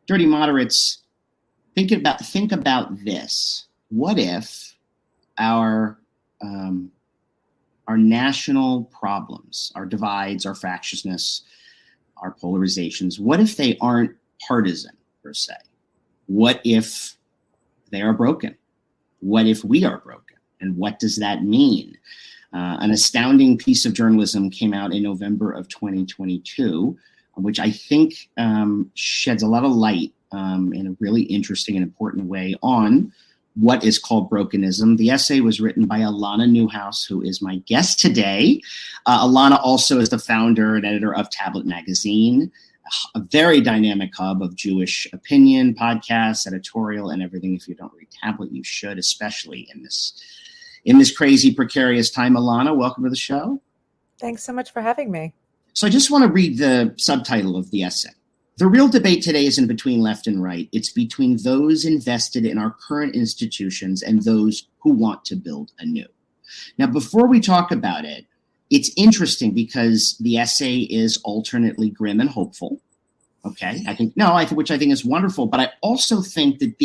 dirty moderates, think about this. What if our national problems, our divides, our factiousness, our polarizations, what if they aren't partisan per se? What if they are broken? What if we are broken? And what does that mean? An astounding piece of journalism came out in November of 2022, which I think sheds a lot of light in a really interesting and important way on what is called Brokenism. The essay was written by Alana Newhouse, who is my guest today. Alana also is the founder and editor of Tablet Magazine, a very dynamic hub of Jewish opinion, podcasts, editorial, and everything. If you don't read Tablet, you should, especially in this crazy, precarious time. Alana, welcome to the show. Thanks so much for having me. So I just want to read the subtitle of the essay. The real debate today isn't between left and right. It's between those invested in our current institutions and those who want to build anew. Now, before we talk about it, it's interesting because the essay is alternately grim and hopeful. Okay, which I think is wonderful. But I also think that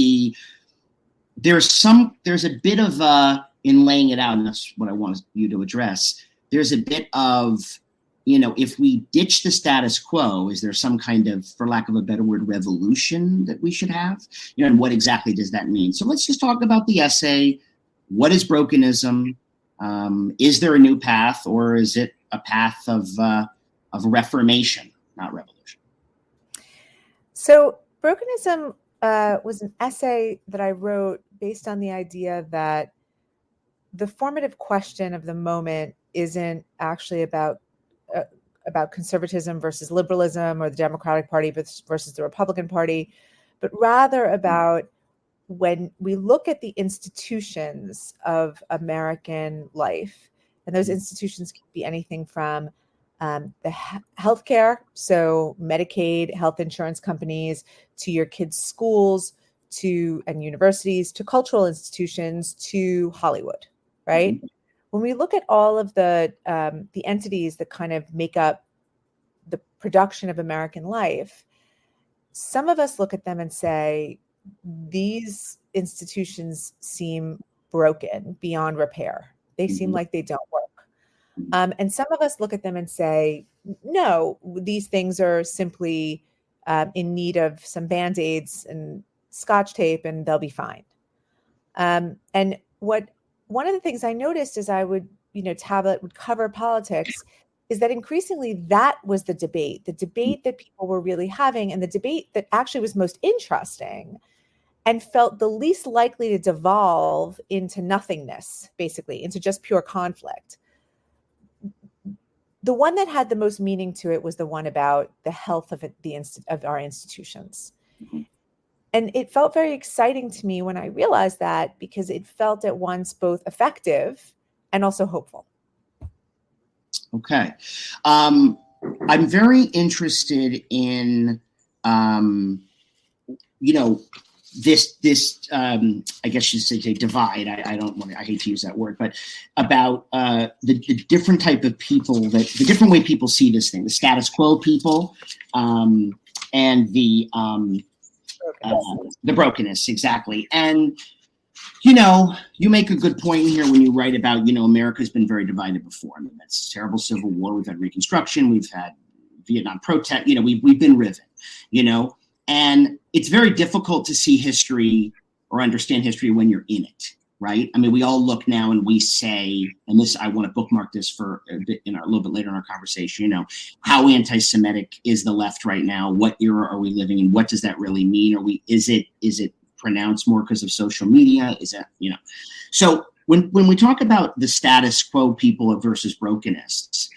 there's a bit of in laying it out, and that's what I want you to address. There's a bit of, if we ditch the status quo, is there some kind of, for lack of a better word, revolution that we should have? And what exactly does that mean? So let's just talk about the essay. What is Brokenism? Is there a new path, or is it a path of reformation, not revolution? So Brokenism was an essay that I wrote based on the idea that the formative question of the moment isn't actually about conservatism versus liberalism or the Democratic Party versus the Republican Party, but rather about when we look at the institutions of American life, and those institutions can be anything from the healthcare, so Medicaid, health insurance companies, to your kids' schools, and universities, to cultural institutions, to Hollywood, right? Mm-hmm. When we look at all of the entities that kind of make up the production of American life, some of us look at them and say, these institutions seem broken beyond repair. They seem like they don't work. And some of us look at them and say, no, these things are simply in need of some Band-Aids and Scotch tape, and they'll be fine. And one of the things I noticed as I would, Tablet would cover politics, is that increasingly that was the debate that people were really having, and the debate that actually was most interesting and felt the least likely to devolve into nothingness, basically, into just pure conflict. The one that had the most meaning to it was the one about the health of our institutions. Mm-hmm. And it felt very exciting to me when I realized that, because it felt at once both effective and also hopeful. Okay. I'm very interested in, this I guess you say divide. I hate to use that word, but about the different type of people, the different way people see this thing, the status quo people, and the brokenness, exactly. And you make a good point here when you write about, America's been very divided before. I mean, that's a terrible civil war. We've had Reconstruction. We've had Vietnam protest. We've been riven. And it's very difficult to see history or understand history when you're in it, right? I mean, we all look now and we say, and this, I want to bookmark this for a little bit later in our conversation, how anti-Semitic is the left right now? What era are we living in? What does that really mean? Is it pronounced more because of social media? Is that, So when we talk about the status quo people versus brokenists,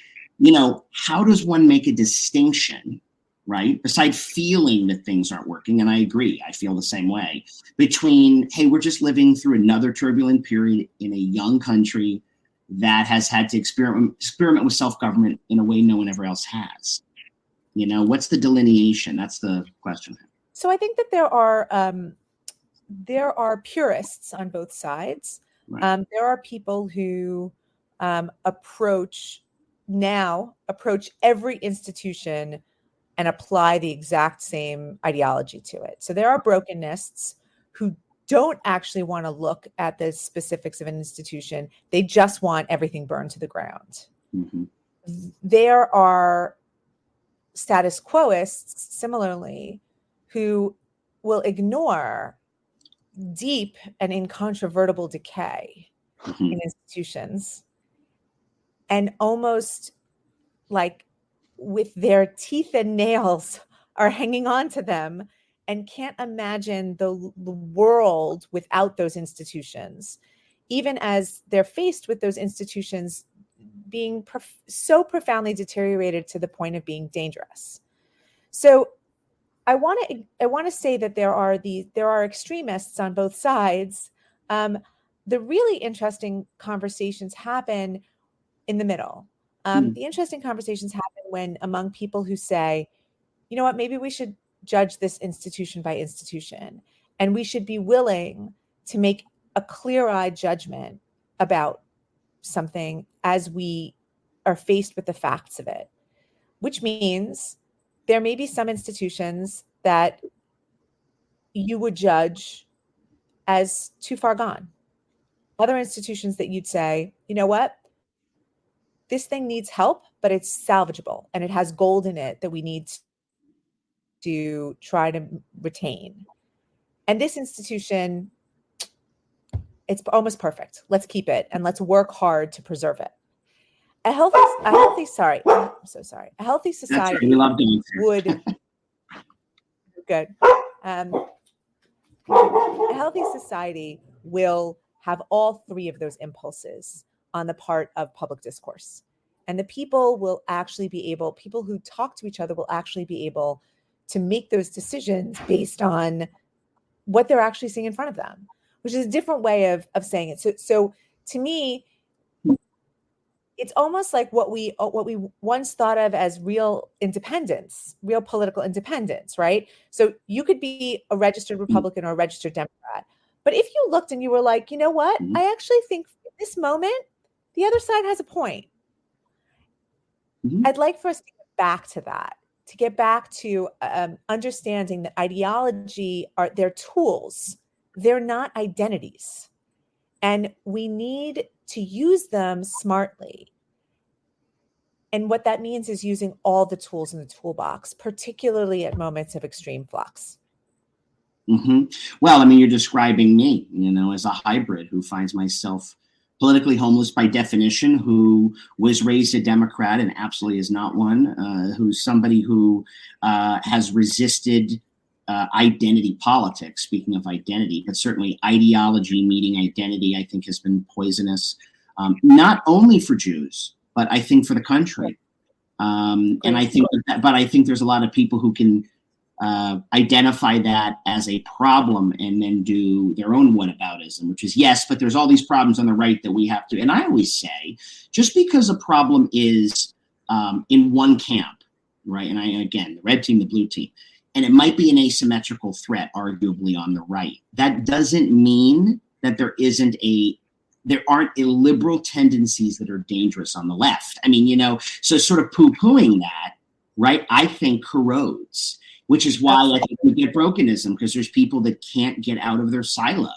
how does one make a distinction, right? Besides feeling that things aren't working, and I agree, I feel the same way, between, hey, we're just living through another turbulent period in a young country that has had to experiment with self-government in a way no one ever else has. What's the delineation? That's the question. So I think that there are purists on both sides. Right. There are people who approach every institution and apply the exact same ideology to it. So there are brokenists who don't actually want to look at the specifics of an institution. They just want everything burned to the ground. Mm-hmm. There are status quoists, similarly, who will ignore deep and incontrovertible decay in institutions and almost like with their teeth and nails are hanging on to them and can't imagine the world without those institutions, even as they're faced with those institutions being so profoundly deteriorated to the point of being dangerous. So I want to say that there are extremists on both sides. The really interesting conversations happen in the middle. The interesting conversations happen when among people who say, you know what, maybe we should judge this institution by institution, and we should be willing to make a clear-eyed judgment about something as we are faced with the facts of it, which means there may be some institutions that you would judge as too far gone. Other institutions that you'd say, you know what, this thing needs help, but it's salvageable and it has gold in it that we need to try to retain. And this institution, it's almost perfect. Let's keep it and let's work hard to preserve it. A healthy society would good. A healthy society will have all three of those impulses on the part of public discourse. And the people will actually be able, people who talk to each other will actually be able to make those decisions based on what they're actually seeing in front of them, which is a different way of saying it. So to me, it's almost like what we once thought of as real independence, real political independence, right? So you could be a registered Republican or a registered Democrat. But if you looked and you were like, you know what, I actually think at this moment, the other side has a point. I'd like for us to get back to that, to get back to understanding that ideology they're tools. They're not identities. And we need to use them smartly. And what that means is using all the tools in the toolbox, particularly at moments of extreme flux. Well, I mean, you're describing me, as a hybrid who finds myself politically homeless by definition, who was raised a Democrat and absolutely is not one, who's somebody who has resisted identity politics, speaking of identity, but certainly ideology meeting identity, I think has been poisonous, not only for Jews, but I think for the country. And I think there's a lot of people who can identify that as a problem and then do their own whataboutism, which is, yes, but there's all these problems on the right that we have to, and I always say, just because a problem is in one camp, right? And again, the red team, the blue team, and it might be an asymmetrical threat, arguably on the right. That doesn't mean that there aren't illiberal tendencies that are dangerous on the left. I mean, so sort of poo-pooing that, right, I think corrodes, which is why I think we get brokenism, because there's people that can't get out of their silo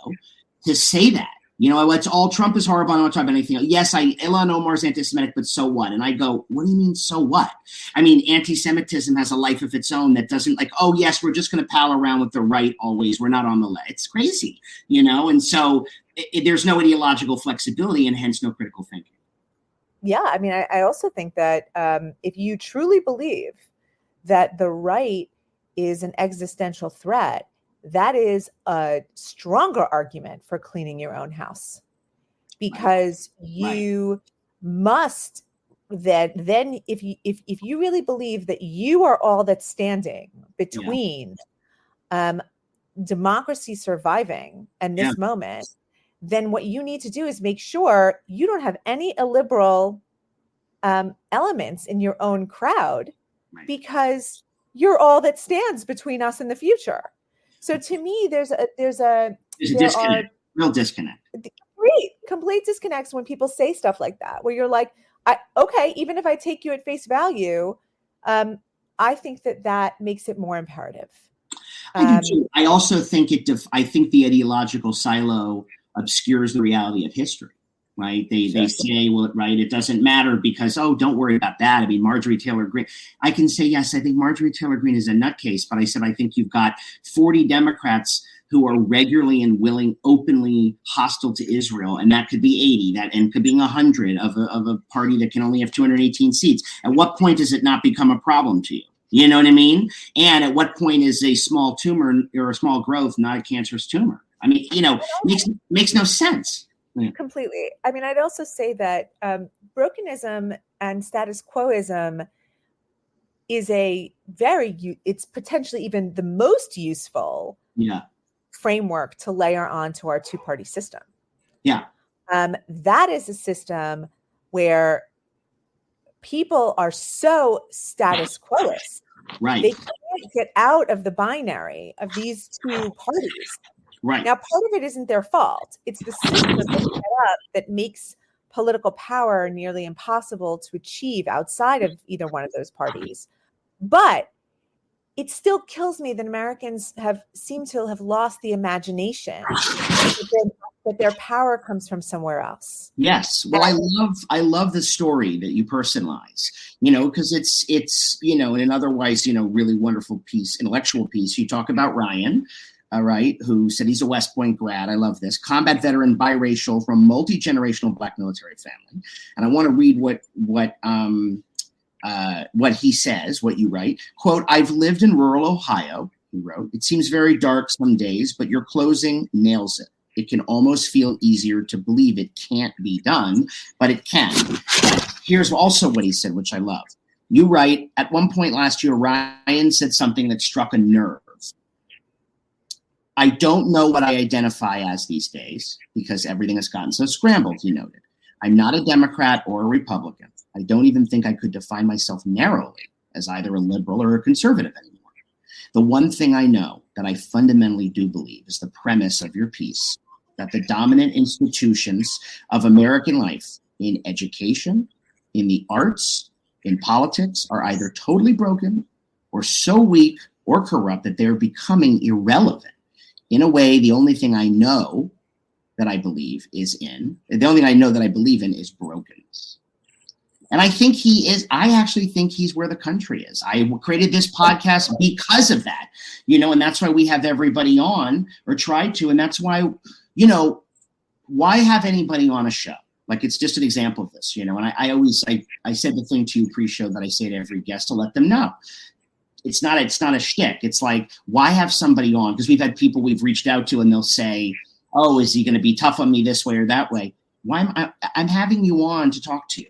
to say that. It's all Trump is horrible. I don't talk about anything else. Yes, Ilhan Omar's anti-Semitic, but so what? And I go, what do you mean, so what? I mean, anti-Semitism has a life of its own that doesn't oh, yes, we're just going to pal around with the right always. We're not on the left. It's crazy, And so there's no ideological flexibility and hence no critical thinking. Yeah, I mean, I also think that if you truly believe that the right is an existential threat, that is a stronger argument for cleaning your own house, because you must then if you really believe that you are all that's standing between democracy surviving and this moment, then what you need to do is make sure you don't have any illiberal elements in your own crowd, because you're all that stands between us and the future. So to me, there's a disconnect, real disconnect. Complete disconnects when people say stuff like that, where you're like, okay, even if I take you at face value, I think that makes it more imperative. I do too. I also think I think the ideological silo obscures the reality of history, right? They say, well, right, it doesn't matter because, oh, don't worry about that. I mean, Marjorie Taylor Greene. I can say, yes, I think Marjorie Taylor Greene is a nutcase, but I said, I think you've got 40 Democrats who are regularly and openly hostile to Israel, and that could be 80, and could be 100 of a party that can only have 218 seats. At what point does it not become a problem to you? You know what I mean? And at what point is a small tumor or a small growth not a cancerous tumor? I mean, makes no sense. Yeah. Completely. I mean, I'd also say that brokenism and status quoism is it's potentially even the most useful framework to layer onto our two-party system. Yeah. That is a system where people are so status quoist. Right. They can't get out of the binary of these two parties. Right. Now, part of it isn't their fault. It's the system that's set up that makes political power nearly impossible to achieve outside of either one of those parties. But it still kills me that Americans seem to have lost the imagination that their power comes from somewhere else. Yes. Well, I love the story that you personalize, because it's, in an otherwise, really wonderful intellectual piece. You talk about Ryan, right, who said he's a West Point grad. I love this. Combat veteran, biracial, from multi-generational Black military family. And I want to read what he says, what you write. Quote, "I've lived in rural Ohio," he wrote. "It seems very dark some days, but your closing nails it. It can almost feel easier to believe it can't be done, but it can." Here's also what he said, which I love. You write, "At one point last year, Ryan said something that struck a nerve. I don't know what I identify as these days because everything has gotten so scrambled," he noted. "I'm not a Democrat or a Republican. I don't even think I could define myself narrowly as either a liberal or a conservative anymore. The one thing I know that I fundamentally do believe is the premise of your piece, that the dominant institutions of American life in education, in the arts, in politics are either totally broken or so weak or corrupt that they're becoming irrelevant. In a way, the only thing I know that I believe is brokenness." And I think I actually think he's where the country is. I created this podcast because of that, and that's why we have everybody on, or try to. And that's why, why have anybody on a show? Like, it's just an example of this, and I said the thing to you pre-show that I say to every guest to let them know. It's not a shtick. It's like, why have somebody on? Because we've had people we've reached out to and they'll say, oh, is he going to be tough on me this way or that way? I'm having you on to talk to you.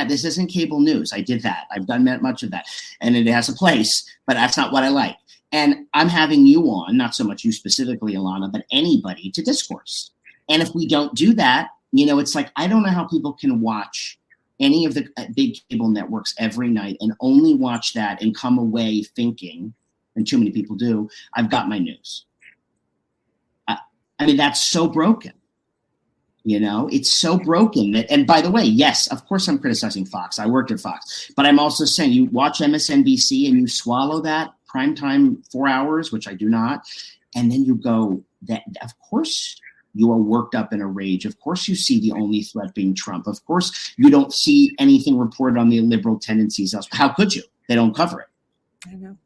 This isn't cable news. I did that. I've done much of that, and it has a place, but that's not what I like. And I'm having you on, not so much you specifically, Alana, but anybody to discourse. And if we don't do that, it's like, I don't know how people can watch any of the big cable networks every night and only watch that and come away thinking, and too many people do, I've got my news. I mean, that's so broken. It's so broken that, and by the way, yes, of course I'm criticizing Fox. I worked at Fox, but I'm also saying you watch MSNBC and you swallow that primetime 4 hours, which I do not. And then you go, that of course you are worked up in a rage. Of course you see the only threat being Trump. Of course you don't see anything reported on the liberal tendencies. How could you? They don't cover it. I know.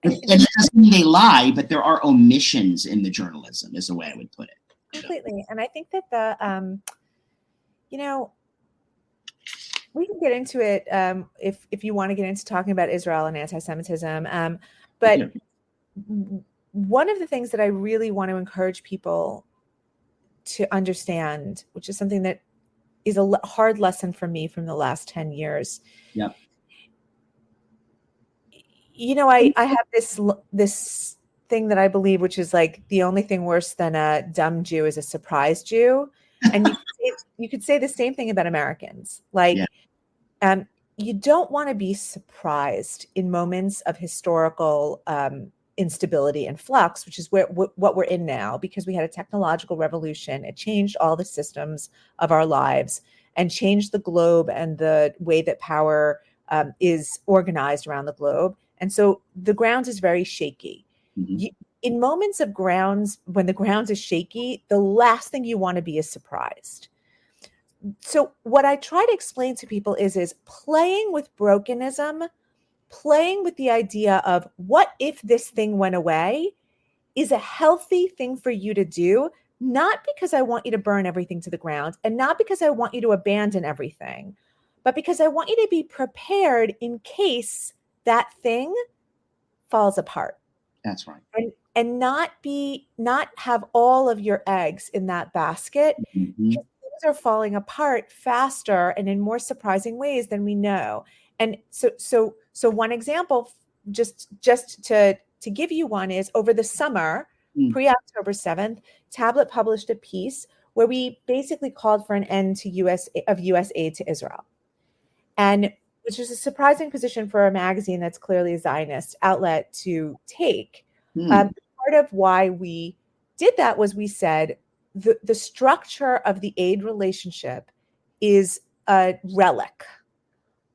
And it doesn't mean they lie, but there are omissions in the journalism is the way I would put it. Completely. And I think that we can get into it if you want to get into talking about Israel and anti-Semitism. But one of the things that I really want to encourage people to understand, which is something that is a hard lesson for me from the last 10 years. Yep. I have this thing that I believe, which is like, the only thing worse than a dumb Jew is a surprise Jew. And you could say the same thing about Americans. Like, you don't want to be surprised in moments of historical instability and flux, which is what we're in now, because we had a technological revolution. It changed all the systems of our lives and changed the globe and the way that power is organized around the globe. And so the ground is very shaky. Mhm. In moments of grounds, when the ground is shaky, the last thing you want to be is surprised. So what I try to explain to people is playing with brokenism, playing with the idea of what if this thing went away is a healthy thing for you to do, not because I want you to burn everything to the ground and not because I want you to abandon everything, but because I want you to be prepared in case that thing falls apart. That's right. And not have all of your eggs in that basket, Mhm. because things are falling apart faster and in more surprising ways than we know. And so one example, just to give you one, is over the summer, pre-October 7th, Tablet published a piece where we basically called for an end to US aid to Israel. And which is a surprising position for a magazine that's clearly a Zionist outlet to take. Part of why we did that was we said the structure of the aid relationship is a relic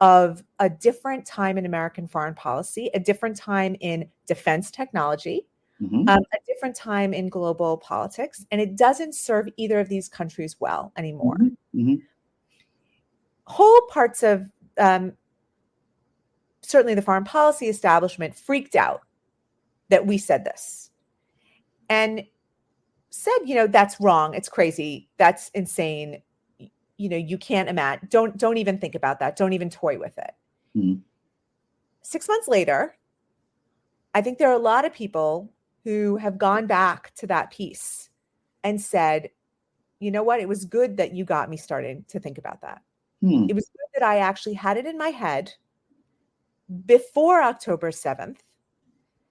of a different time in American foreign policy, a different time in defense technology, a different time in global politics, and it doesn't serve either of these countries well anymore. Whole parts of certainly the foreign policy establishment freaked out that we said this and said, that's wrong. It's crazy. That's insane. You can't imagine. Don't even think about that. Don't even toy with it. 6 months later, I think there are a lot of people who have gone back to that piece and said, you know what? It was good that you got me started to think about that. It was good that I actually had it in my head before October 7th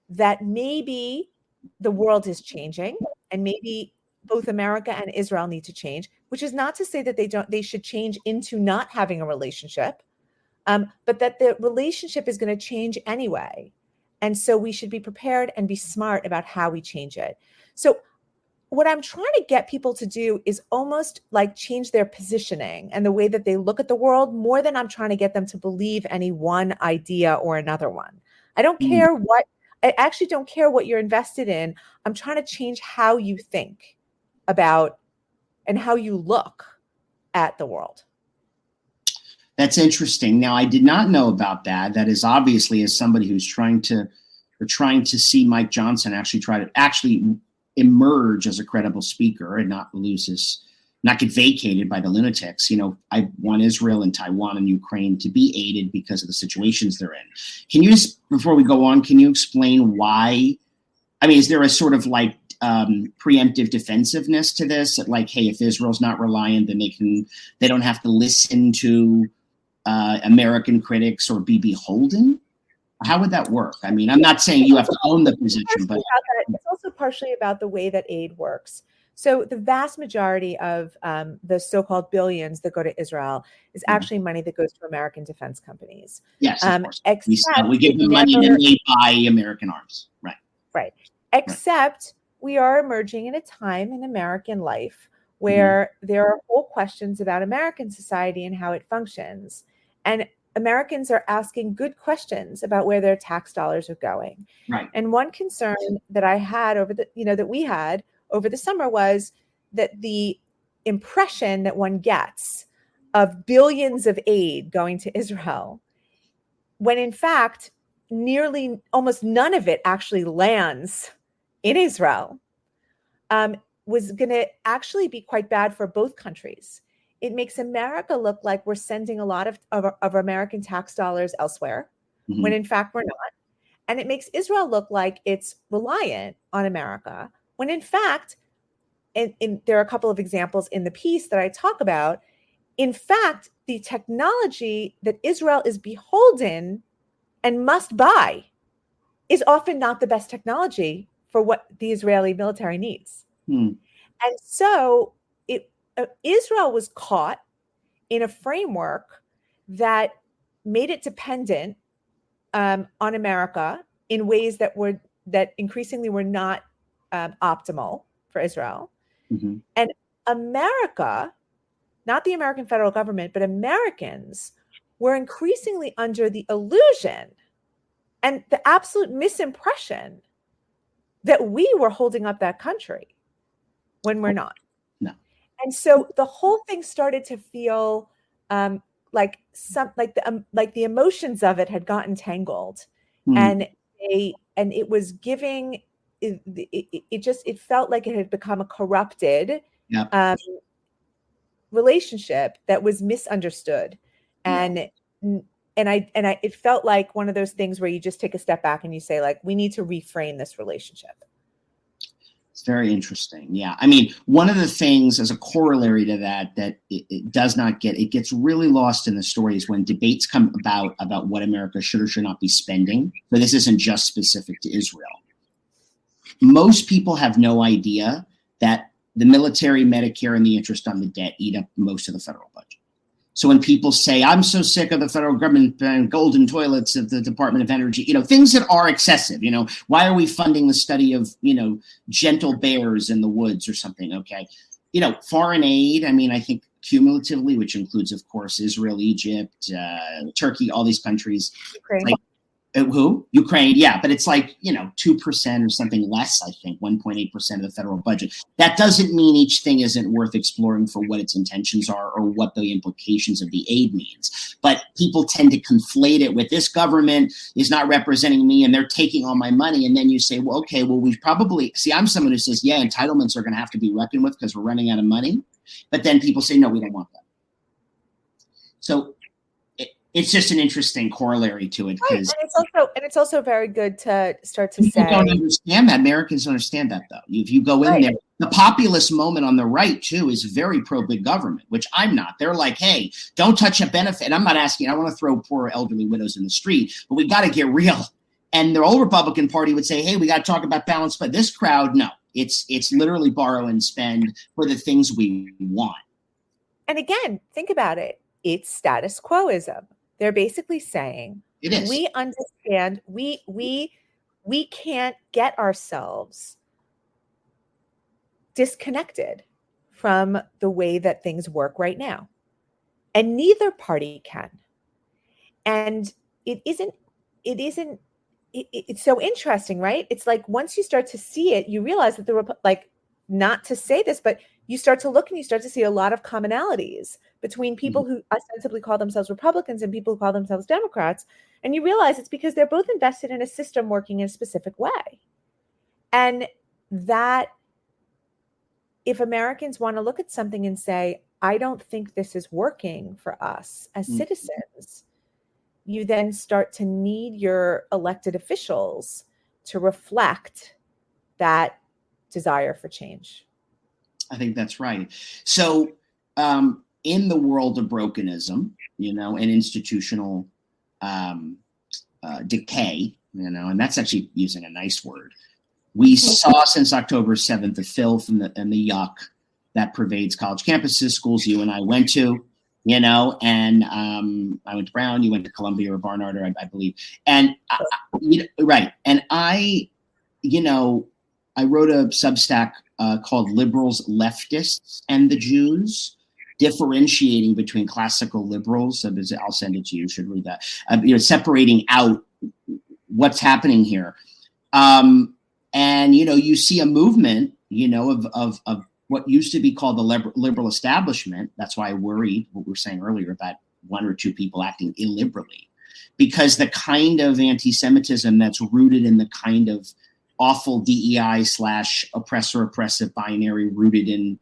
that maybe the world is changing and maybe both America and Israel need to change, which is not to say that they should change into not having a relationship, but that the relationship is going to change anyway. And so we should be prepared and be smart about how we change it. So what I'm trying to get people to do is almost like change their positioning and the way that they look at the world more than I'm trying to get them to believe any one idea or another one. I actually don't care what you're invested in. I'm trying to change how you think about and how you look at the world. That's interesting. Now, I did not know about that. That is obviously, as somebody who's trying to see Mike Johnson actually emerge as a credible speaker and not get vacated by the lunatics. I want Israel and Taiwan and Ukraine to be aided because of the situations they're in. Can you just, before we go on, can you explain why? I mean, is there a sort of like preemptive defensiveness to this? Like, hey, if Israel's not reliant, then they don't have to listen to American critics or be beholden? How would that work? I mean, I'm not saying you have to own the position, but it's also partially about the way that aid works. So the vast majority of the so-called billions that go to Israel is actually money that goes to American defense companies. Yes, of course. We give them money and then they buy American arms. Right. Right. Except we are emerging in a time in American life where there are whole questions about American society and how it functions. And Americans are asking good questions about where their tax dollars are going. Right. And one concern that I had that we had over the summer was that the impression that one gets of billions of aid going to Israel, when in fact, almost none of it actually lands in Israel, was going to actually be quite bad for both countries. It makes America look like we're sending a lot of American tax dollars elsewhere, when in fact we're not. And it makes Israel look like it's reliant on America, when in fact, and there are a couple of examples in the piece that I talk about, in fact, the technology that Israel is beholden and must buy is often not the best technology for what the Israeli military needs. And so Israel was caught in a framework that made it dependent on America in ways that increasingly were not optimal for Israel. And America, not the American federal government, but Americans we're increasingly under the illusion and the absolute misimpression that we were holding up that country when we're not. No. And so the whole thing started to feel like the emotions of it had gotten tangled, and it was giving it felt like it had become a corrupted relationship that was misunderstood, and it felt like one of those things where you just take a step back and you say, like, we need to reframe this relationship. It's very interesting. Yeah. I mean, one of the things as a corollary to that it does not get, it gets really lost in the stories when debates come about what America should or should not be spending. But this isn't just specific to Israel. Most people have no idea that the military, Medicare, and the interest on the debt eat up most of the federal budget. So when people say, I'm so sick of the federal government and golden toilets of the Department of Energy, things that are excessive, why are we funding the study of, gentle bears in the woods or something? Okay. Foreign aid, I mean, I think cumulatively, which includes, of course, Israel, Egypt, Turkey, all these countries. Ukraine. Like, who? Ukraine, yeah, but it's like, 2% or something less, I think, 1.8% of the federal budget. That doesn't mean each thing isn't worth exploring for what its intentions are or what the implications of the aid means. But people tend to conflate it with this government is not representing me and they're taking all my money. And then you say, well, okay, well, we probably, see, I'm someone who says, yeah, entitlements are going to have to be reckoned with because we're running out of money. But then people say, no, we don't want that. So it's just an interesting corollary to it, because it's also very good to start to people say don't understand that. Americans don't understand that, though. If you go in there, the populist moment on the right too is very pro big government, which I'm not. They're like, hey, don't touch a benefit. I'm not asking. I want to throw poor elderly widows in the street, but we got to get real. And the old Republican Party would say, hey, we got to talk about balance. But this crowd, no, it's literally borrow and spend for the things we want. And again, think about it. It's status quoism. They're basically saying, it is. We understand we can't get ourselves disconnected from the way that things work right now. And neither party can. And it's so interesting, right? It's like once you start to see it, you realize that not to say this, but you start to look and you start to see a lot of commonalities between people who ostensibly call themselves Republicans and people who call themselves Democrats. And you realize it's because they're both invested in a system working in a specific way. And that if Americans want to look at something and say, I don't think this is working for us as citizens, you then start to need your elected officials to reflect that desire for change. I think that's right. So in the world of brokenism, and institutional decay, and that's actually using a nice word, we saw since October 7th the filth and the yuck that pervades college campuses, schools you and I went to, and I went to Brown, you went to Columbia or Barnard, I believe. And right. And I wrote a Substack called Liberals, Leftists, and the Jews, differentiating between classical liberals. I'll send it to you. You should read that. Separating out what's happening here. And, you see a movement, of what used to be called the liberal establishment. That's why I worried what we were saying earlier about one or two people acting illiberally, because the kind of anti-Semitism that's rooted in the kind of awful DEI / oppressive binary rooted in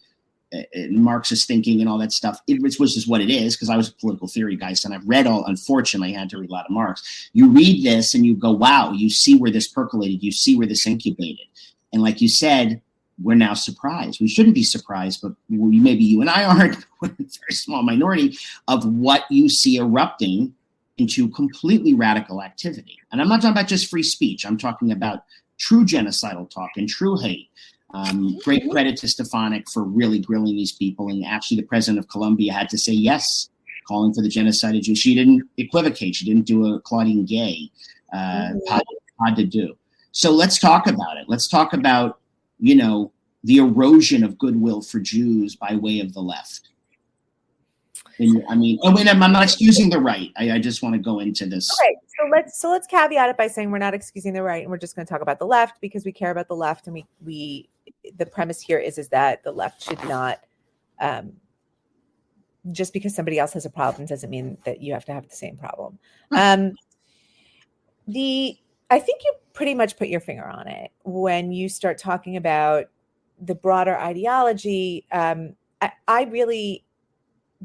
Marxist thinking and all that stuff, which is what it is, because I was a political theory guy, and I've read unfortunately, I had to read a lot of Marx. You read this and you go, wow, you see where this percolated, you see where this incubated. And like you said, we're now surprised. We shouldn't be surprised, but maybe you and I aren't, we're a very small minority of what you see erupting into completely radical activity. And I'm not talking about just free speech. I'm talking about true genocidal talk and true hate. Great credit to Stefanik for really grilling these people. And actually the president of Columbia had to say yes, calling for the genocide of Jews. She didn't equivocate. She didn't do a Claudine Gay had to do. So let's talk about it. Let's talk about, the erosion of goodwill for Jews by way of the left. And, I mean, I'm not excusing the right. I just want to go into this. Okay, so let's caveat it by saying we're not excusing the right, and we're just going to talk about the left because we care about the left, and we the premise here is that the left should not, just because somebody else has a problem doesn't mean that you have to have the same problem. I think you pretty much put your finger on it when you start talking about the broader ideology. I really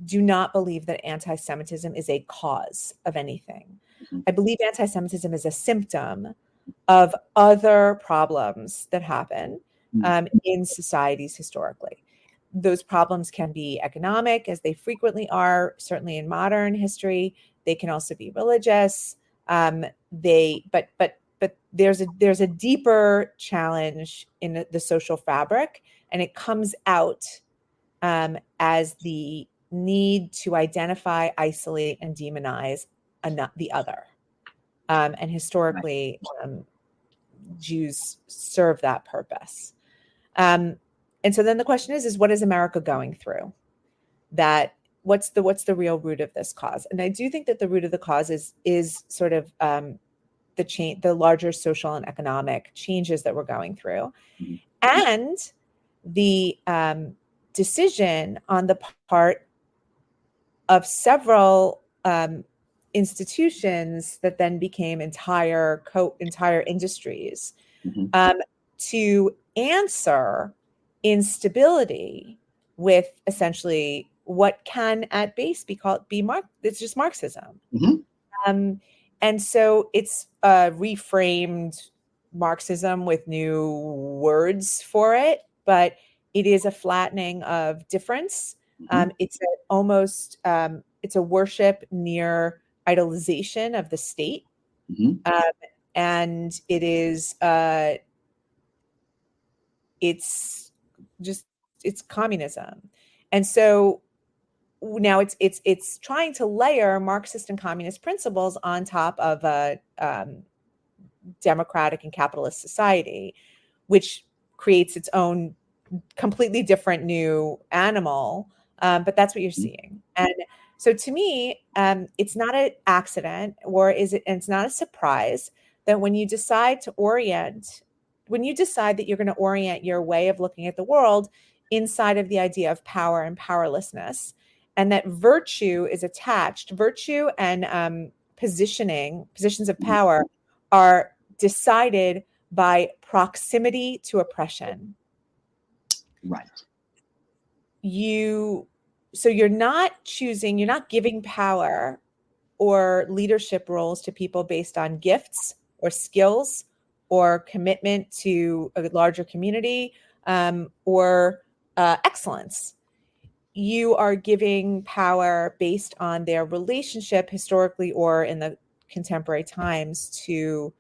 do not believe that anti-Semitism is a cause of anything. Mm-hmm. I believe anti-Semitism is a symptom of other problems that happen in societies historically. Those problems can be economic, as they frequently are, certainly in modern history. They can also be religious. But there's a deeper challenge in the social fabric, and it comes out as the need to identify, isolate, and demonize the other. And historically, Jews serve that purpose. And so then the question is what is America going through? What's the real root of this cause? And I do think that the root of the cause is sort of the larger social and economic changes that we're going through, and the decision on the part of several institutions that then became entire industries to answer instability with essentially what can at base it's just Marxism. And so it's reframed Marxism with new words for it, but it is a flattening of difference. It's a worship near idolization of the state. And it is it's communism. And so now it's trying to layer Marxist and communist principles on top of a democratic and capitalist society, which creates its own completely different new animal. But that's what you're seeing. And so to me, it's not an accident, and it's not a surprise that when you decide that you're going to orient your way of looking at the world inside of the idea of power and powerlessness, and that virtue and positions of power are decided by proximity to oppression. Right. You're not giving power or leadership roles to people based on gifts or skills or commitment to a larger community or excellence. You are giving power based on their relationship historically or in the contemporary times to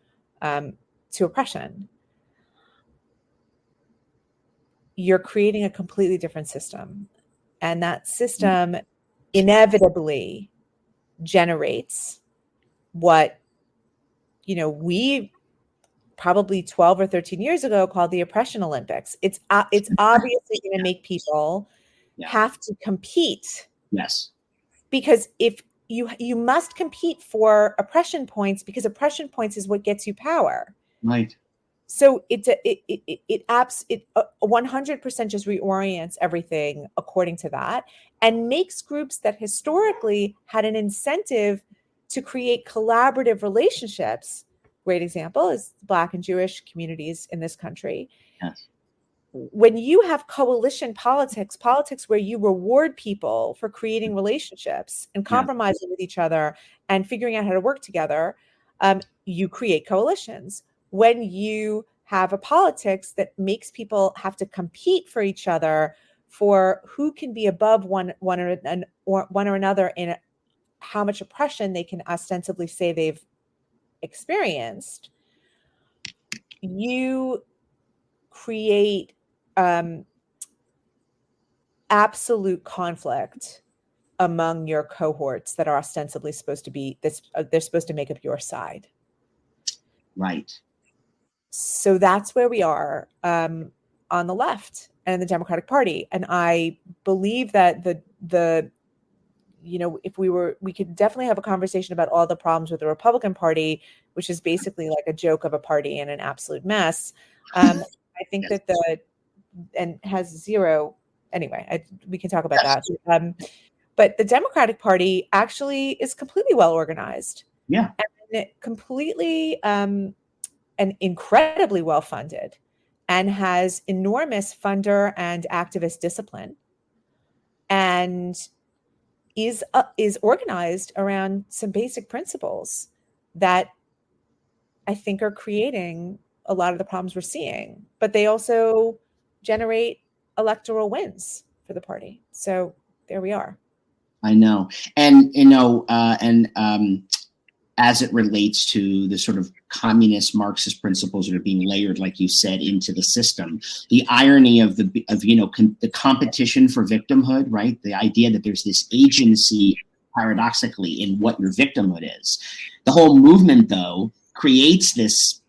oppression. You're creating a completely different system. And that system inevitably generates what, we probably 12 or 13 years ago called the oppression Olympics. It's obviously going to make people have to compete. Yes. Because if you must compete for oppression points, because oppression points is what gets you power. Right. So it 100% just reorients everything according to that, and makes groups that historically had an incentive to create collaborative relationships. Great example is Black and Jewish communities in this country. Yes. When you have coalition politics where you reward people for creating relationships and compromising with each other and figuring out how to work together, you create coalitions. When you have a politics that makes people have to compete for each other for who can be above one or another in how much oppression they can ostensibly say they've experienced, you create absolute conflict among your cohorts that are ostensibly supposed to be they're supposed to make up your side. Right. So that's where we are on the left and the Democratic Party. And I believe that the we could definitely have a conversation about all the problems with the Republican Party, which is basically like a joke of a party and an absolute mess. I think Yes. that and has zero, anyway, we can talk about Yes. that. But the Democratic Party actually is completely well organized. Yeah. And completely and incredibly well funded, and has enormous funder and activist discipline, and is organized around some basic principles that I think are creating a lot of the problems we're seeing. But they also generate electoral wins for the party. So there we are. I know. And, as it relates to the sort of communist Marxist principles that are being layered, like you said, into the system, the irony of the competition for victimhood, right? The idea that there's this agency, paradoxically, in what your victimhood is. The whole movement, though, creates this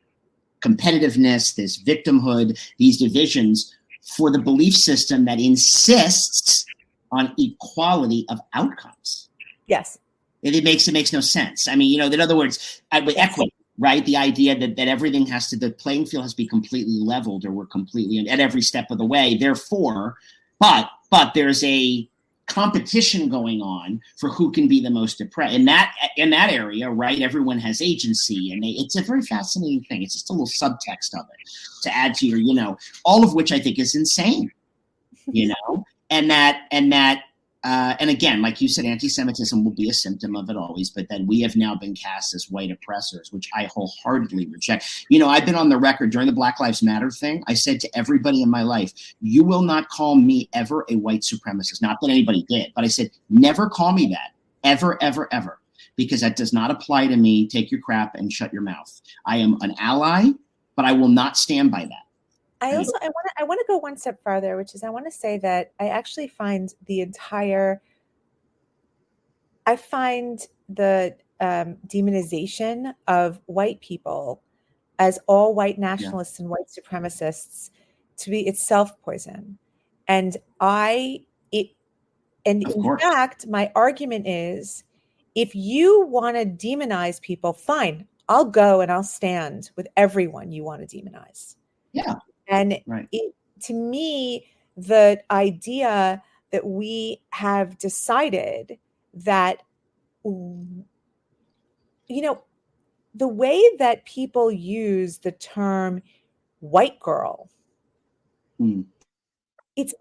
competitiveness, this victimhood, these divisions for the belief system that insists on equality of outcomes. Yes. It makes no sense. I mean, in other words, with equity, right? The idea that everything the playing field has to be completely leveled, or we're completely at every step of the way. Therefore, but there's a competition going on for who can be the most oppressed in that area, right? Everyone has agency, and it's a very fascinating thing. It's just a little subtext of it to add to your, all of which I think is insane, and again, like you said, anti-Semitism will be a symptom of it always, but then we have now been cast as white oppressors, which I wholeheartedly reject. I've been on the record during the Black Lives Matter thing. I said to everybody in my life, you will not call me ever a white supremacist. Not that anybody did, but I said, never call me that, ever, ever, ever, because that does not apply to me. Take your crap and shut your mouth. I am an ally, but I will not stand by that. I want to go one step farther, which is I want to say that I actually find the demonization of white people as all white nationalists and white supremacists to be itself poison. And in fact, my argument is, if you want to demonize people, fine, I'll go and I'll stand with everyone you want to demonize. Yeah. And to me, the idea that we have decided that, the way that people use the term white girl, it's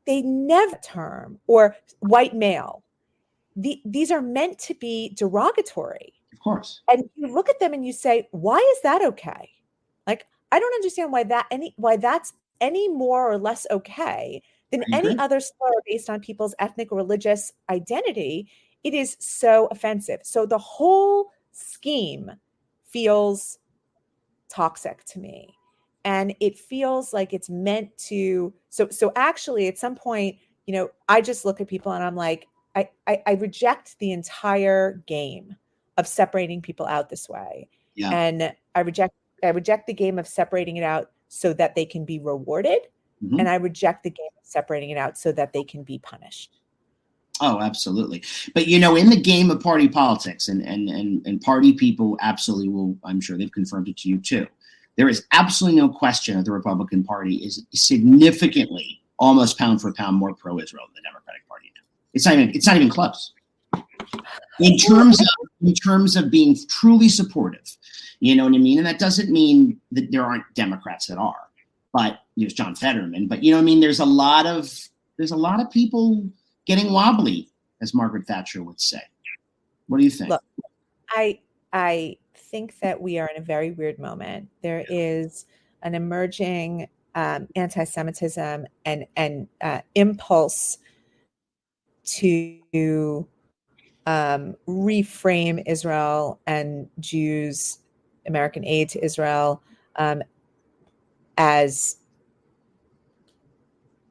they never term, or white male. These are meant to be derogatory. Of course. And you look at them and you say, why is that okay? Like, I don't understand why that's any more or less okay than any other slur based on people's ethnic or religious identity. It is so offensive. So the whole scheme feels toxic to me. And it feels like it's meant to, so actually at some point, I just look at people and I'm like, I reject the entire game of separating people out this way. Yeah. And I reject the game of separating it out so that they can be rewarded. Mm-hmm. And I reject the game of separating it out so that they can be punished. Oh, absolutely. But, in the game of party politics, and party people absolutely will, I'm sure they've confirmed it to you too, there is absolutely no question that the Republican Party is significantly, almost pound for pound, more pro-Israel than the Democratic Party now. It's not even close. In terms of being truly supportive, you know what I mean? And that doesn't mean that there aren't Democrats that are, but there's John Fetterman. But there's a lot of people getting wobbly, as Margaret Thatcher would say. What do you think? Look, I think that we are in a very weird moment. There is an emerging anti-Semitism and impulse to reframe Israel and Jews, American aid to Israel, as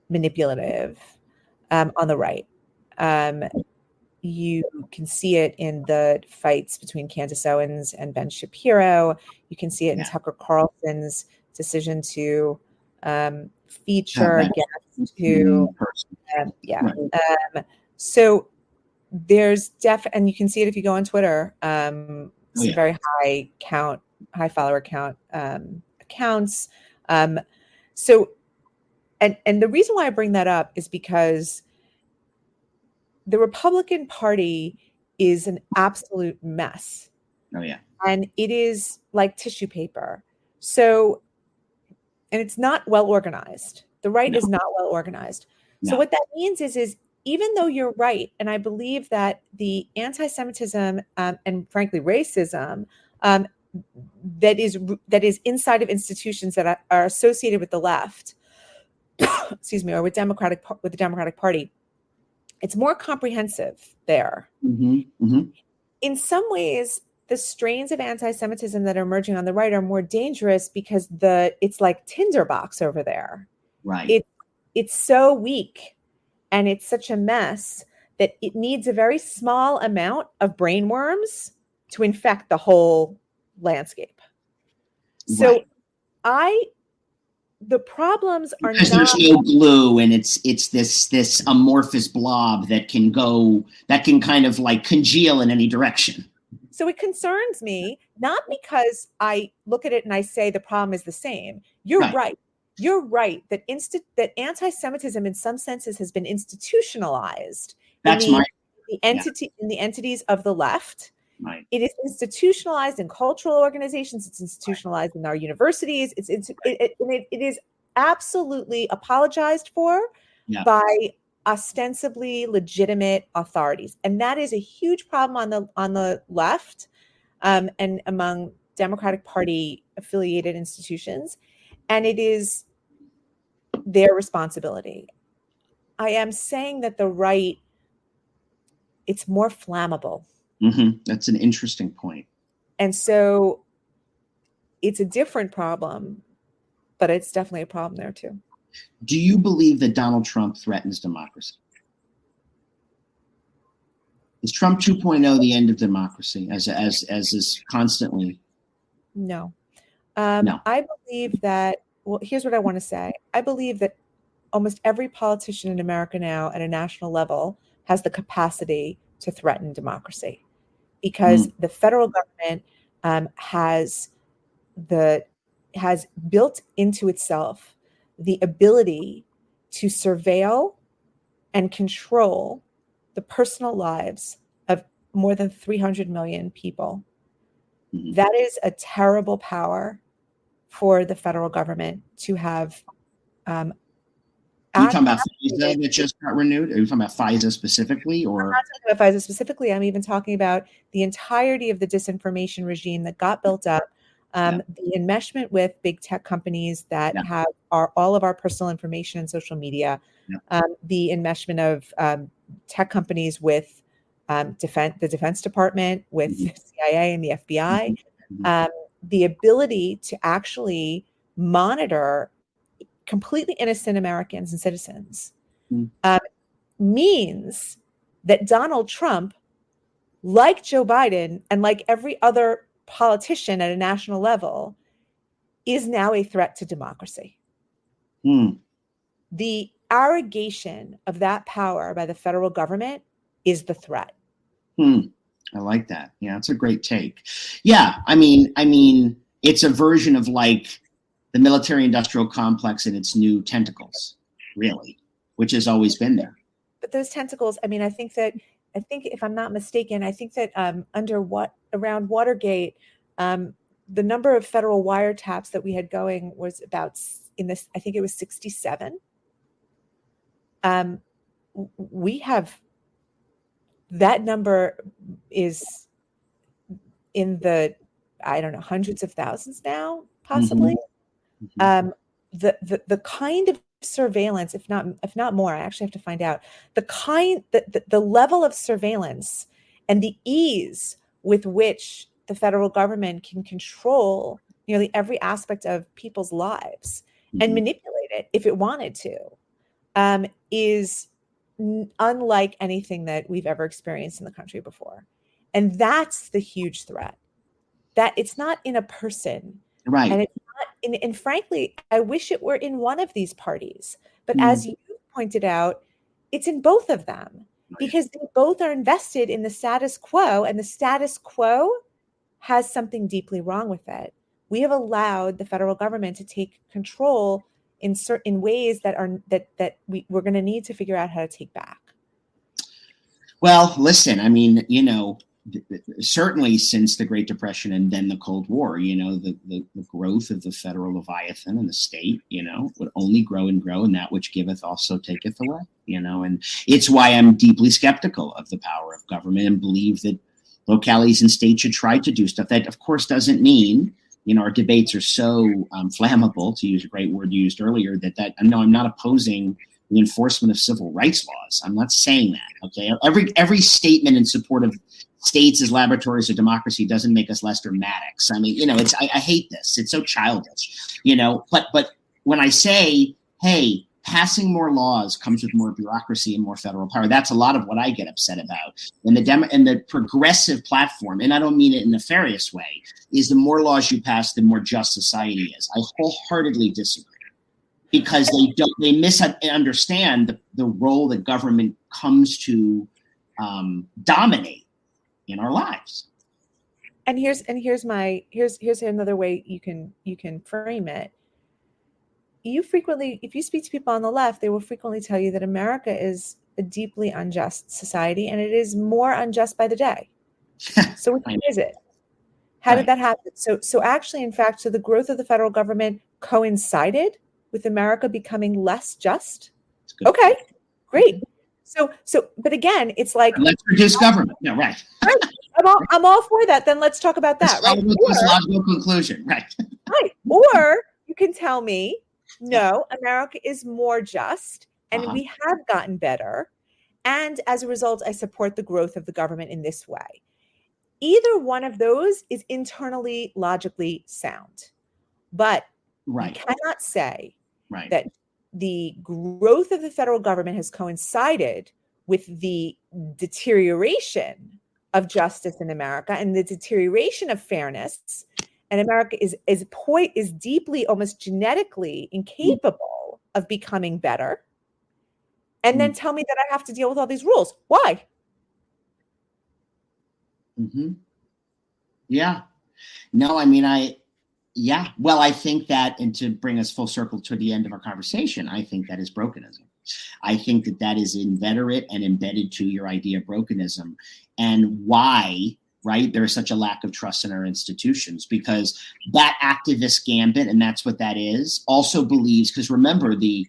manipulative on the right. You can see it in the fights between Candace Owens and Ben Shapiro. You can see it in Tucker Carlson's decision to feature guests who Yeah. Right. So there's and you can see it if you go on Twitter. Some very high follower count accounts. So, and the reason why I bring that up is because the Republican Party is an absolute mess. Oh yeah. And it is like tissue paper. So, and it's not well organized. The right is not well organized. So what that means is even though you're right, and I believe that the anti-Semitism and frankly racism that is inside of institutions that are associated with the left, excuse me, or with the Democratic Party, it's more comprehensive there. In some ways, the strains of anti-Semitism that are emerging on the right are more dangerous because it's like tinderbox over there. Right. It's so weak and it's such a mess that it needs a very small amount of brainworms to infect the whole landscape. So the problems are because not, there's no glue, and it's this amorphous blob that can kind of like congeal in any direction. So it concerns me, not because I look at it and I say the problem is the same. You're right. You're right that anti-Semitism in some senses has been institutionalized in the entities of the left. Right. It is institutionalized in cultural organizations. It's institutionalized in our universities. It is absolutely apologized for by ostensibly legitimate authorities, and that is a huge problem on the left and among Democratic Party affiliated institutions, and it is their responsibility. I am saying that the right, it's more flammable. That's an interesting point. And so it's a different problem, but it's definitely a problem there too. Do you believe that Donald Trump threatens democracy? Is Trump 2.0 the end of democracy, as is constantly? No. No. I believe that, well, here's what I want to say. I believe that almost every politician in America now at a national level has the capacity to threaten democracy, because the federal government has built into itself the ability to surveil and control the personal lives of more than 300 million people. That is a terrible power for the federal government to have. Are you talking about FISA that just got renewed? Are you talking about FISA specifically? Or? I'm not talking about FISA specifically. I'm even talking about the entirety of the disinformation regime that got built up, the enmeshment with big tech companies that have all of our personal information and social media, the enmeshment of tech companies with the Defense Department, with the CIA and the FBI, the ability to actually monitor completely innocent Americans and citizens, means that Donald Trump, like Joe Biden and like every other politician at a national level, is now a threat to democracy. The arrogation of that power by the federal government is the threat. I like that. Yeah, it's a great take. Yeah, I mean, it's a version of like the military-industrial complex and its new tentacles, really, which has always been there. But those tentacles, I mean, I think if I'm not mistaken, I think that around Watergate, the number of federal wiretaps that we had going was about I think it was 67. We have, that number is in the, I don't know, hundreds of thousands now, possibly. The kind of surveillance, if not more, I actually have to find out the level of surveillance and the ease with which the federal government can control nearly every aspect of people's lives and manipulate it if it wanted to, is unlike anything that we've ever experienced in the country before. And that's the huge threat. That it's not in a person. Right. And it's not and frankly, I wish it were in one of these parties. But as you pointed out, It's in both of them, because they both are invested in the status quo, and the status quo has something deeply wrong with it. We have allowed the federal government to take control in certain ways that we're going to need to figure out how to take back. Well, listen, I mean, certainly since the Great Depression and then the Cold War, the growth of the federal Leviathan and the state, would only grow and grow, and that which giveth also taketh away, and it's why I'm deeply skeptical of the power of government and believe that localities and states should try to do stuff. That, of course, doesn't mean, our debates are so flammable, to use a great word used earlier, that no, I'm not opposing the enforcement of civil rights laws. I'm not saying that, okay? Every statement in support of states as laboratories of democracy doesn't make us less dramatics. I mean, I hate this. It's so childish, but when I say, hey, passing more laws comes with more bureaucracy and more federal power, that's a lot of what I get upset about. And the progressive platform, and I don't mean it in a nefarious way, is the more laws you pass, the more just society is. I wholeheartedly disagree, because they misunderstand the role that government comes to dominate in our lives. And here's another way you can frame it. If you speak to people on the left, they will frequently tell you that America is a deeply unjust society, and it is more unjust by the day. So which is it? How did that happen? So actually, in fact, the growth of the federal government coincided with America becoming less just. Okay, great. So, but again, it's like, let's reduce government. No, right. I'm all for that. Then let's talk about that. Right. Logical conclusion. Right. Right. Or you can tell me, no, America is more just, and we have gotten better. And as a result, I support the growth of the government in this way. Either one of those is internally, logically sound. But you cannot say that the growth of the federal government has coincided with the deterioration of justice in America and the deterioration of fairness. And America is deeply, almost genetically incapable of becoming better. And then tell me that I have to deal with all these rules. Why? Mm-hmm. Yeah. No, I mean, well, I think that, and to bring us full circle to the end of our conversation, I think that is brokenism. I think that is inveterate and embedded to your idea of brokenism, and why, right, there's such a lack of trust in our institutions, because that activist gambit, and that's what that is, also believes, because remember, the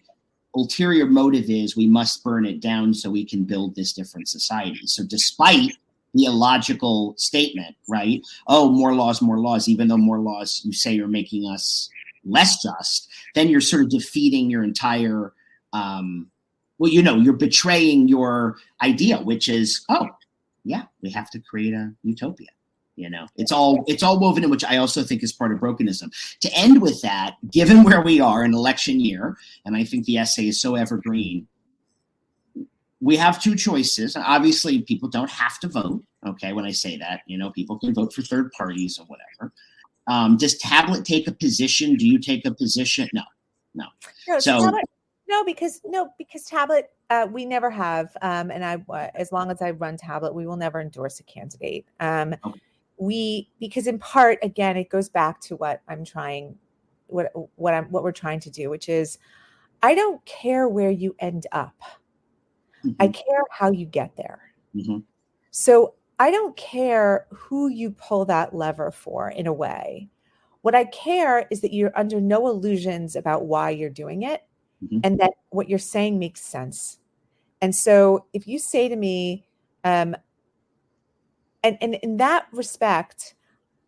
ulterior motive is we must burn it down so we can build this different society. So despite the illogical statement, right? Oh, more laws, even though more laws you say are making us less just, then you're sort of defeating your entire, you're betraying your idea, which is, oh, yeah, we have to create a utopia. It's all woven in, which I also think is part of brokenism. To end with that, given where we are in election year, and I think the essay is so evergreen, we have two choices. Obviously, people don't have to vote. Okay, when I say that, people can vote for third parties or whatever. Does Tablet take a position? Do you take a position? No. Because Tablet, we never have, and as long as I run Tablet, we will never endorse a candidate. Because in part, again, it goes back to what we're trying to do, which is, I don't care where you end up. Mm-hmm. I care how you get there. Mm-hmm. So I don't care who you pull that lever for, in a way. What I care is that you're under no illusions about why you're doing it, mm-hmm. and that what you're saying makes sense. And so if you say to me, and in that respect,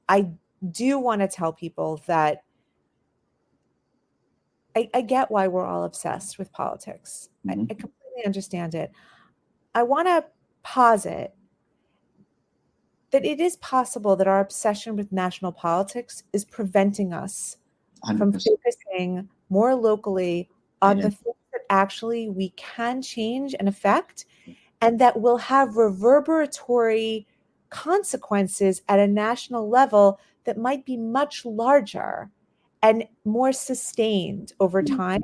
I do want to tell people that I get why we're all obsessed with politics. Mm-hmm. I completely understand it. I want to posit that it is possible that our obsession with national politics is preventing us 100%. From focusing more locally on the things that actually we can change and affect, and that will have reverberatory consequences at a national level that might be much larger and more sustained over time.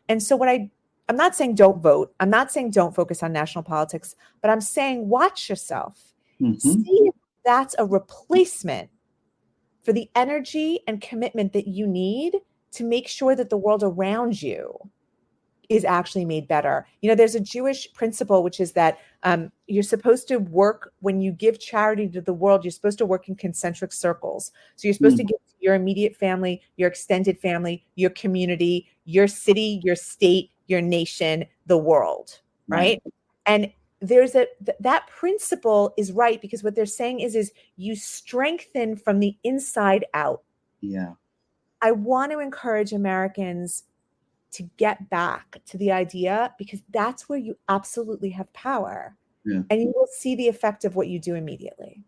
And so what I'm not saying don't vote. I'm not saying don't focus on national politics, but I'm saying watch yourself. See if that's a replacement for the energy and commitment that you need to make sure that the world around you is actually made better. You know, there's a Jewish principle, which is that you're supposed to work, when you give charity to the world, you're supposed to work in concentric circles. So you're supposed to give to your immediate family, your extended family, your community, your city, your state, your nation, the world, right? And there's that principle is right, because what they're saying is you strengthen from the inside out. Yeah. I want to encourage Americans to get back to the idea, because that's where you absolutely have power. Yeah. And you will see the effect of what you do immediately.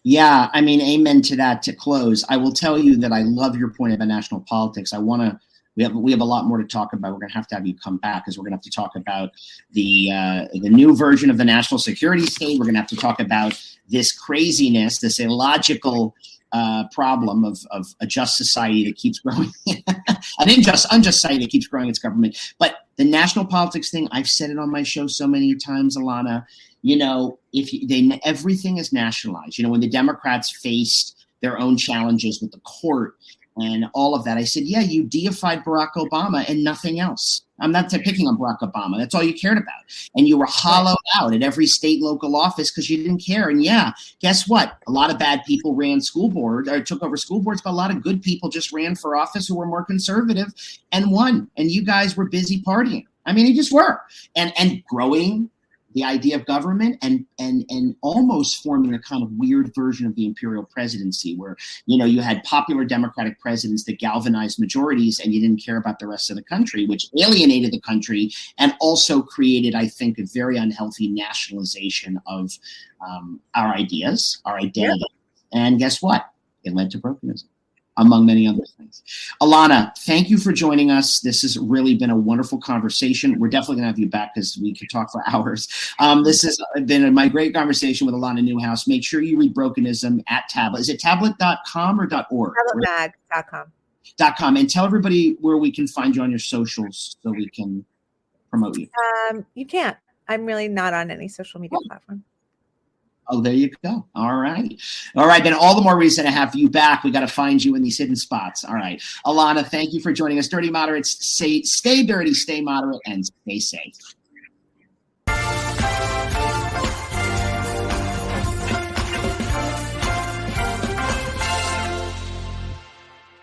Yeah, I mean, amen to that. To close, I will tell you that I love your point about national politics. We have a lot more to talk about. We're going to have you come back, because we're going to have to talk about the new version of the national security state. We're going to have to talk about this craziness, this illogical problem of a just society that keeps growing, an unjust society that keeps growing its government. But the national politics thing, I've said it on my show so many times, Alana. You know, everything is nationalized. You know, when the Democrats faced their own challenges with the court and all of that, I said, yeah, you deified Barack Obama and nothing else. I'm not picking on Barack Obama. That's all you cared about. And you were hollowed out at every state and local office because you didn't care. And yeah, guess what? A lot of bad people ran school boards or took over school boards, but a lot of good people just ran for office who were more conservative and won. And you guys were busy partying. I mean, you just were. And growing the idea of government and almost forming a kind of weird version of the imperial presidency where, you know, you had popular Democratic presidents that galvanized majorities and you didn't care about the rest of the country, which alienated the country and also created, I think, a very unhealthy nationalization of our ideas, our identity. Yeah. And guess what? It led to brokenism, among many other things. Alana, thank you for joining us. This has really been a wonderful conversation. We're definitely going to have you back because we could talk for hours. This has been my great conversation with Alana Newhouse. Make sure you read Brokenism at Tablet. Is it tablet.com or .org? Tabletmag.com. And tell everybody where we can find you on your socials so we can promote you. You can't. I'm really not on any social media platform. Oh, there you go. All right. All right. Then all the more reason to have you back. We got to find you in these hidden spots. All right. Alana, thank you for joining us. Dirty Moderates, stay dirty, stay moderate, and stay safe.